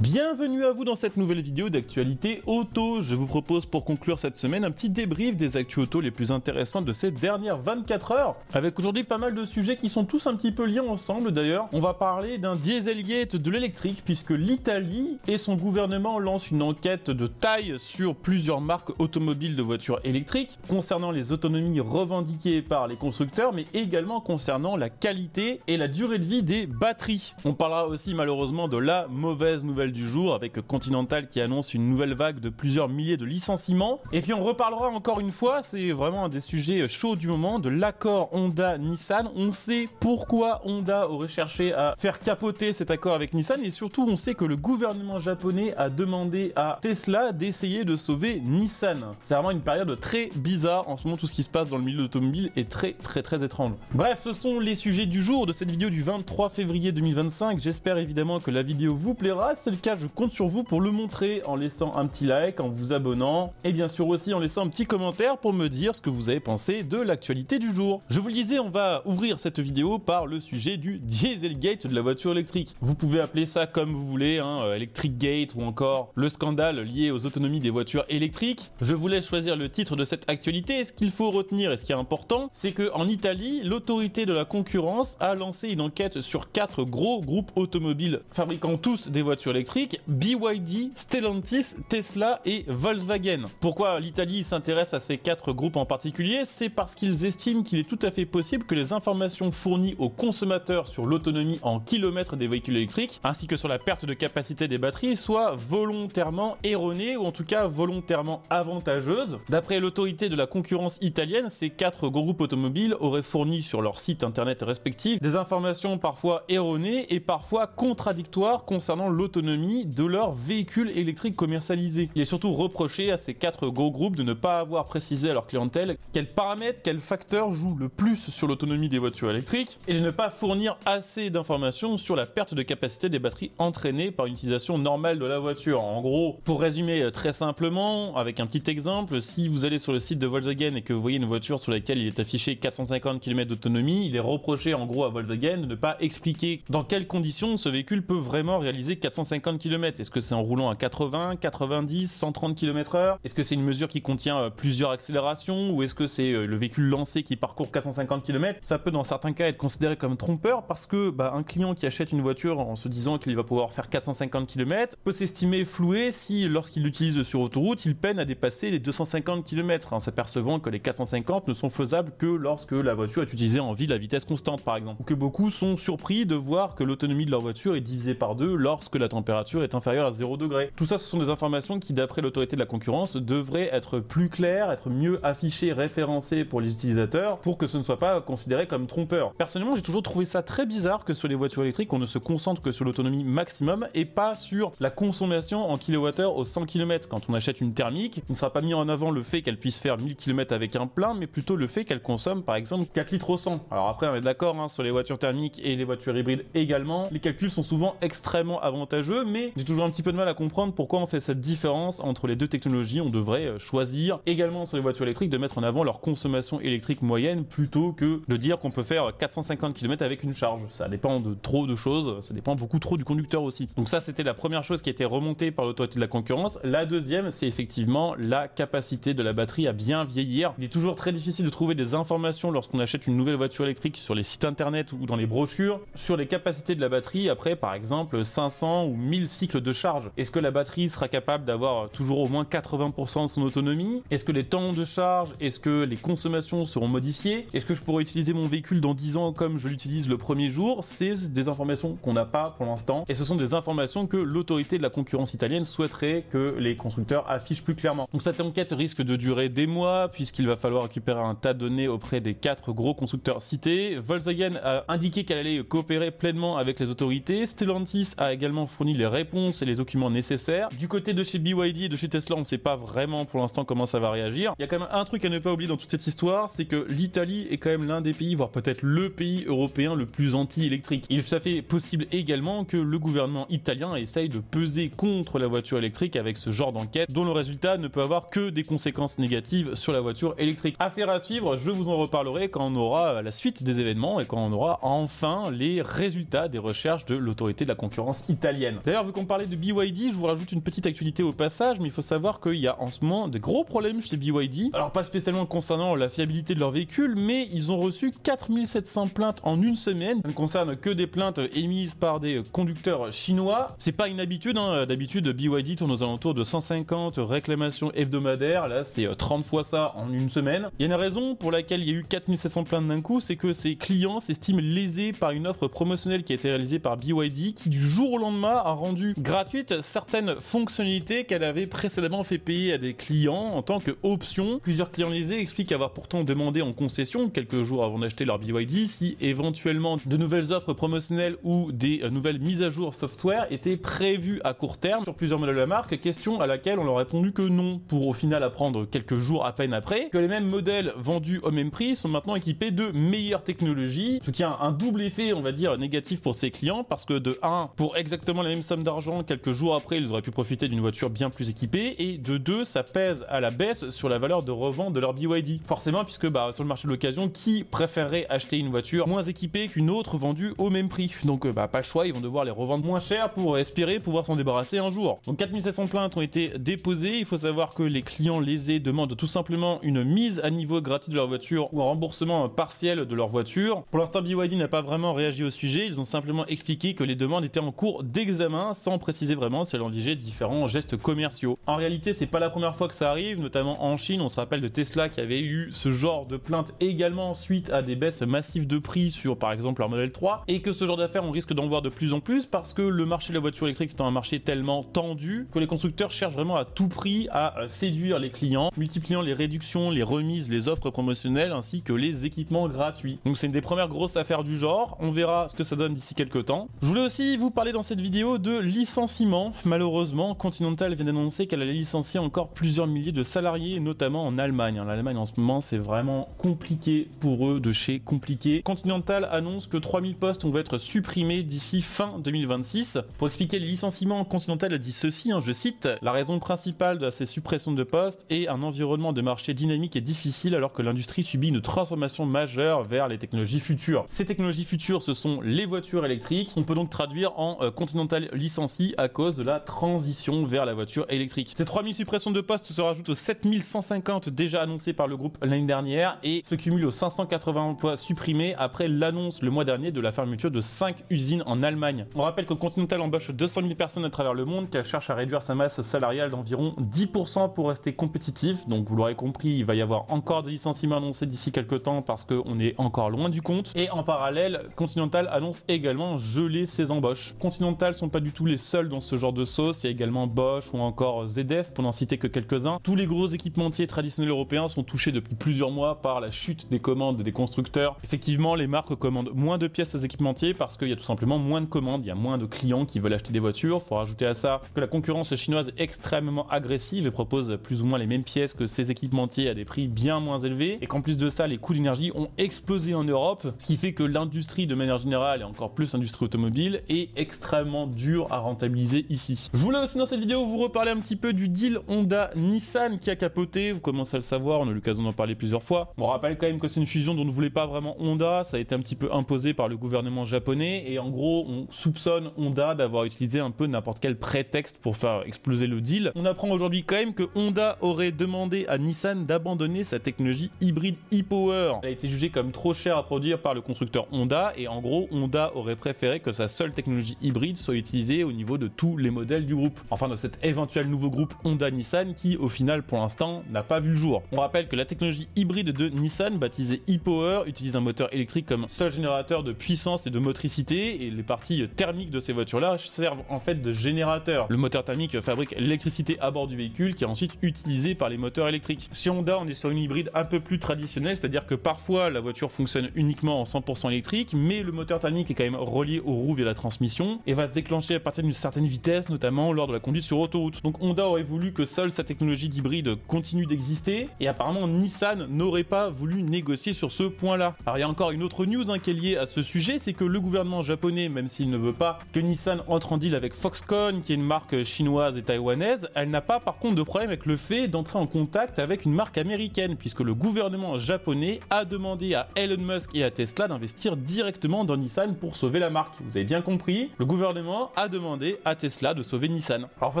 Bienvenue à vous dans cette nouvelle vidéo d'actualité auto. Je vous propose pour conclure cette semaine un petit débrief des actus auto les plus intéressantes de ces dernières 24 heures. Avec aujourd'hui pas mal de sujets qui sont tous un petit peu liés ensemble d'ailleurs. On va parler d'un Dieselgate de l'électrique puisque l'Italie et son gouvernement lancent une enquête de taille sur plusieurs marques automobiles de voitures électriques concernant les autonomies revendiquées par les constructeurs mais également concernant la qualité et la durée de vie des batteries. On parlera aussi malheureusement de la mauvaise nouvelle du jour avec Continental qui annonce une nouvelle vague de plusieurs milliers de licenciements. Et puis on reparlera encore une fois, c'est vraiment un des sujets chauds du moment, de l'accord Honda-Nissan. On sait pourquoi Honda aurait cherché à faire capoter cet accord avec Nissan et surtout on sait que le gouvernement japonais a demandé à Tesla d'essayer de sauver Nissan. C'est vraiment une période très bizarre en ce moment, tout ce qui se passe dans le milieu de l'automobile est très étrange. Bref, ce sont les sujets du jour de cette vidéo du 23 février 2025. J'espère évidemment que la vidéo vous plaira. C'est le cas, je compte sur vous pour le montrer en laissant un petit like, en vous abonnant et bien sûr aussi en laissant un petit commentaire pour me dire ce que vous avez pensé de l'actualité du jour. Je vous le disais, on va ouvrir cette vidéo par le sujet du Dieselgate de la voiture électrique. Vous pouvez appeler ça comme vous voulez, Electric Gate ou encore le scandale lié aux autonomies des voitures électriques. Je vous laisse choisir le titre de cette actualité. Ce qu'il faut retenir et ce qui est important, c'est qu'en Italie, l'autorité de la concurrence a lancé une enquête sur 4 gros groupes automobiles fabriquant tous des voitures électriques: BYD, Stellantis, Tesla et Volkswagen. Pourquoi l'Italie s'intéresse à ces 4 groupes en particulier? C'est parce qu'ils estiment qu'il est tout à fait possible que les informations fournies aux consommateurs sur l'autonomie en kilomètres des véhicules électriques, ainsi que sur la perte de capacité des batteries, soient volontairement erronées ou en tout cas volontairement avantageuses. D'après l'autorité de la concurrence italienne, ces 4 gros groupes automobiles auraient fourni sur leurs sites internet respectifs des informations parfois erronées et parfois contradictoires concernant l'autonomie de leurs véhicules électriques commercialisés. Il est surtout reproché à ces 4 gros groupes de ne pas avoir précisé à leur clientèle quels paramètres, quels facteurs jouent le plus sur l'autonomie des voitures électriques et de ne pas fournir assez d'informations sur la perte de capacité des batteries entraînées par une utilisation normale de la voiture. En gros, pour résumer très simplement, avec un petit exemple, si vous allez sur le site de Volkswagen et que vous voyez une voiture sur laquelle il est affiché 450 km d'autonomie, il est reproché en gros à Volkswagen de ne pas expliquer dans quelles conditions ce véhicule peut vraiment réaliser 450 km. Est-ce que c'est en roulant à 80, 90, 130 km/h? Est-ce que c'est une mesure qui contient plusieurs accélérations ou est-ce que c'est le véhicule lancé qui parcourt 450 km? Ça peut dans certains cas être considéré comme trompeur parce que un client qui achète une voiture en se disant qu'il va pouvoir faire 450 km peut s'estimer floué si lorsqu'il l'utilise sur autoroute, il peine à dépasser les 250 km en s'apercevant que les 450 ne sont faisables que lorsque la voiture est utilisée en ville à vitesse constante par exemple. Ou que beaucoup sont surpris de voir que l'autonomie de leur voiture est divisée par 2 lorsque la température est inférieure à 0 degré. Tout ça, ce sont des informations qui, d'après l'autorité de la concurrence, devraient être plus claires, être mieux affichées, référencées pour les utilisateurs, pour que ce ne soit pas considéré comme trompeur. Personnellement, j'ai toujours trouvé ça très bizarre que sur les voitures électriques, on ne se concentre que sur l'autonomie maximum et pas sur la consommation en kWh au 100 km. Quand on achète une thermique, il ne sera pas mis en avant le fait qu'elle puisse faire 1000 km avec un plein, mais plutôt le fait qu'elle consomme par exemple 4 litres au 100. Alors après, on est d'accord, sur les voitures thermiques et les voitures hybrides également, les calculs sont souvent extrêmement avantageux, mais j'ai toujours un petit peu de mal à comprendre pourquoi on fait cette différence entre les deux technologies. On devrait choisir également sur les voitures électriques de mettre en avant leur consommation électrique moyenne plutôt que de dire qu'on peut faire 450 km avec une charge. Ça dépend de trop de choses, ça dépend beaucoup trop du conducteur aussi. Donc ça, c'était la première chose qui a été remontée par l'autorité de la concurrence. La deuxième, c'est effectivement la capacité de la batterie à bien vieillir. Il est toujours très difficile de trouver des informations lorsqu'on achète une nouvelle voiture électrique sur les sites internet ou dans les brochures sur les capacités de la batterie après par exemple 500 ou 1000 cycles de charge. Est-ce que la batterie sera capable d'avoir toujours au moins 80% de son autonomie? Est-ce que les temps de charge, est-ce que les consommations seront modifiées? Est-ce que je pourrai utiliser mon véhicule dans 10 ans comme je l'utilise le premier jour? C'est des informations qu'on n'a pas pour l'instant et ce sont des informations que l'autorité de la concurrence italienne souhaiterait que les constructeurs affichent plus clairement. Donc cette enquête risque de durer des mois puisqu'il va falloir récupérer un tas de données auprès des 4 gros constructeurs cités. Volkswagen a indiqué qu'elle allait coopérer pleinement avec les autorités. Stellantis a également fourni les réponses et les documents nécessaires. Du côté de chez BYD et de chez Tesla, on ne sait pas vraiment pour l'instant comment ça va réagir. Il y a quand même un truc à ne pas oublier dans toute cette histoire, c'est que l'Italie est quand même l'un des pays, voire peut-être le pays européen le plus anti-électrique. Il est tout à fait possible également que le gouvernement italien essaye de peser contre la voiture électrique avec ce genre d'enquête, dont le résultat ne peut avoir que des conséquences négatives sur la voiture électrique. Affaire à suivre, je vous en reparlerai quand on aura la suite des événements et quand on aura enfin les résultats des recherches de l'autorité de la concurrence italienne. D'ailleurs, vu qu'on parlait de BYD, je vous rajoute une petite actualité au passage, mais il faut savoir qu'il y a en ce moment des gros problèmes chez BYD. Alors pas spécialement concernant la fiabilité de leur véhicule, mais ils ont reçu 4700 plaintes en une semaine. Ça ne concerne que des plaintes émises par des conducteurs chinois. C'est pas une habitude, hein. D'habitude BYD tourne aux alentours de 150 réclamations hebdomadaires. Là, c'est 30 fois ça en une semaine. Il y a une raison pour laquelle il y a eu 4700 plaintes d'un coup, c'est que ces clients s'estiment lésés par une offre promotionnelle qui a été réalisée par BYD, qui du jour au lendemain a rendu gratuite certaines fonctionnalités qu'elle avait précédemment fait payer à des clients en tant qu'option. Plusieurs clients lésés expliquent avoir pourtant demandé en concession, quelques jours avant d'acheter leur BYD, si éventuellement de nouvelles offres promotionnelles ou des nouvelles mises à jour software étaient prévues à court terme sur plusieurs modèles de la marque, question à laquelle on leur a répondu que non, pour au final apprendre quelques jours à peine après que les mêmes modèles vendus au même prix sont maintenant équipés de meilleures technologies, ce qui a un double effet, on va dire, négatif pour ces clients, parce que de 1, pour exactement la même somme d'argent, quelques jours après, ils auraient pu profiter d'une voiture bien plus équipée, et de 2, ça pèse à la baisse sur la valeur de revente de leur BYD. Forcément, puisque sur le marché de l'occasion, qui préférerait acheter une voiture moins équipée qu'une autre vendue au même prix? Donc pas le choix, ils vont devoir les revendre moins cher pour espérer pouvoir s'en débarrasser un jour. Donc 4700 plaintes ont été déposées. Il faut savoir que les clients lésés demandent tout simplement une mise à niveau gratuite de leur voiture ou un remboursement partiel de leur voiture. Pour l'instant, BYD n'a pas vraiment réagi au sujet. Ils ont simplement expliqué que les demandes étaient en cours d'examen, sans préciser vraiment si elles envisageaient différents gestes commerciaux. En réalité, c'est pas la première fois que ça arrive, notamment en Chine. On se rappelle de Tesla qui avait eu ce genre de plainte également suite à des baisses massives de prix sur par exemple leur modèle 3, et que ce genre d'affaires on risque d'en voir de plus en plus parce que le marché de la voiture électrique c'est un marché tellement tendu que les constructeurs cherchent vraiment à tout prix à séduire les clients, multipliant les réductions, les remises, les offres promotionnelles ainsi que les équipements gratuits. Donc c'est une des premières grosses affaires du genre, on verra ce que ça donne d'ici quelques temps. Je voulais aussi vous parler dans cette vidéo de licenciement. Malheureusement, Continental vient d'annoncer qu'elle allait licencier encore plusieurs milliers de salariés, notamment en Allemagne. L'Allemagne en ce moment c'est vraiment compliqué pour eux de chez compliqué. Continental annonce que 3000 postes vont être supprimés d'ici fin 2026. Pour expliquer les licenciements, Continental a dit ceci, je cite: « La raison principale de ces suppressions de postes est un environnement de marché dynamique et difficile alors que l'industrie subit une transformation majeure vers les technologies futures. » Ces technologies futures, ce sont les voitures électriques. On peut donc traduire en Continental licencie à cause de la transition vers la voiture électrique. Ces 3000 suppressions de postes se rajoutent aux 7150 déjà annoncées par le groupe l'année dernière et se cumulent aux 580 emplois supprimés après l'annonce le mois dernier de la fermeture de 5 usines en Allemagne. On rappelle que Continental embauche 200 000 personnes à travers le monde, qu'elle cherche à réduire sa masse salariale d'environ 10% pour rester compétitif. Donc vous l'aurez compris, il va y avoir encore des licenciements annoncés d'ici quelques temps parce qu'on est encore loin du compte. Et en parallèle, Continental annonce également geler ses embauches. Continental sont pas du tout les seuls dans ce genre de sauce, il y a également Bosch ou encore ZF pour n'en citer que quelques-uns. Tous les gros équipementiers traditionnels européens sont touchés depuis plusieurs mois par la chute des commandes des constructeurs. Effectivement, les marques commandent moins de pièces aux équipementiers parce qu'il y a tout simplement moins de commandes, il y a moins de clients qui veulent acheter des voitures. Faut rajouter à ça que la concurrence chinoise est extrêmement agressive et propose plus ou moins les mêmes pièces que ces équipementiers à des prix bien moins élevés, et qu'en plus de ça, les coûts d'énergie ont explosé en Europe, ce qui fait que l'industrie de manière générale, et encore plus l'industrie automobile, est extrêmement dure à rentabiliser ici. Je voulais aussi dans cette vidéo vous reparler un petit peu du deal Honda-Nissan qui a capoté, vous commencez à le savoir, on a eu l'occasion d'en parler plusieurs fois. On rappelle quand même que c'est une fusion dont ne voulait pas vraiment Honda, ça a été un petit peu imposé par le gouvernement japonais, et en gros on soupçonne Honda d'avoir utilisé un peu n'importe quel prétexte pour faire exploser le deal. On apprend aujourd'hui quand même que Honda aurait demandé à Nissan d'abandonner sa technologie hybride e-Power. Elle a été jugée comme trop chère à produire par le constructeur Honda, et en gros Honda aurait préféré que sa seule technologie hybride soit utilisée au niveau de tous les modèles du groupe. Enfin de cet éventuel nouveau groupe Honda-Nissan qui au final pour l'instant n'a pas vu le jour. On rappelle que la technologie hybride de Nissan, baptisée e-Power, utilise un moteur électrique comme seul générateur de puissance et de motricité, et les parties thermiques de ces voitures-là servent en fait de générateur. Le moteur thermique fabrique l'électricité à bord du véhicule qui est ensuite utilisée par les moteurs électriques. Chez Honda, on est sur une hybride un peu plus traditionnelle, c'est-à-dire que parfois la voiture fonctionne uniquement en 100% électrique, mais le moteur thermique est quand même relié aux roues via la transmission et va se déclencher à partir d'une certaine vitesse, notamment lors de la conduite sur autoroute. Donc Honda aurait voulu que seule sa technologie d'hybride continue d'exister, et apparemment Nissan n'aurait pas voulu négocier sur ce point-là. Alors il y a encore une autre news qui est liée à ce sujet, c'est que le gouvernement japonais, même s'il ne veut pas que Nissan entre en deal avec Foxconn, qui est une marque chinoise et taïwanaise, elle n'a pas par contre de problème avec le fait d'entrer en contact avec une marque américaine, puisque le gouvernement japonais a demandé à Elon Musk et à Tesla d'investir directement dans Nissan pour sauver la marque. Vous avez bien compris, le gouvernement a demandé à Tesla de sauver Nissan. Alors faut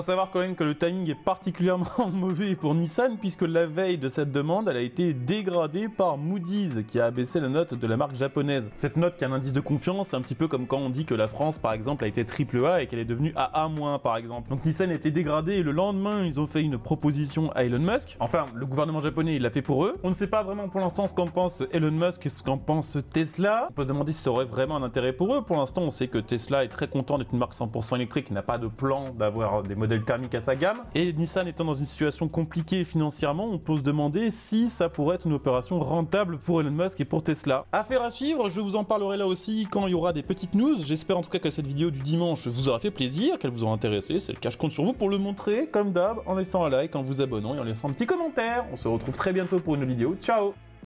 savoir quand même que le timing est particulièrement mauvais pour Nissan puisque la veille de cette demande, elle a été dégradée par Moody's qui a abaissé la note de la marque japonaise. Cette note qui est un indice de confiance, c'est un petit peu comme quand on dit que la France par exemple a été AAA et qu'elle est devenue AA- par exemple. Donc Nissan a été dégradé et le lendemain ils ont fait une proposition à Elon Musk. Enfin le gouvernement japonais il l'a fait pour eux. On ne sait pas vraiment pour l'instant ce qu'en pense Elon Musk et ce qu'en pense Tesla. On peut se demander si ça aurait vraiment un intérêt pour eux. Pour l'instant on sait que Tesla est très content d'être une marque 100% électrique, qui n'a pas de plan d'avoir des modèles thermiques à sa gamme. Et Nissan étant dans une situation compliquée financièrement, on peut se demander si ça pourrait être une opération rentable pour Elon Musk et pour Tesla. Affaire à suivre, je vous en parlerai là aussi quand il y aura des petites news. J'espère en tout cas que cette vidéo du dimanche vous aura fait plaisir, qu'elle vous aura intéressé. C'est le cas, je compte sur vous pour le montrer, comme d'hab, en laissant un like, en vous abonnant et en laissant un petit commentaire. On se retrouve très bientôt pour une vidéo. Ciao!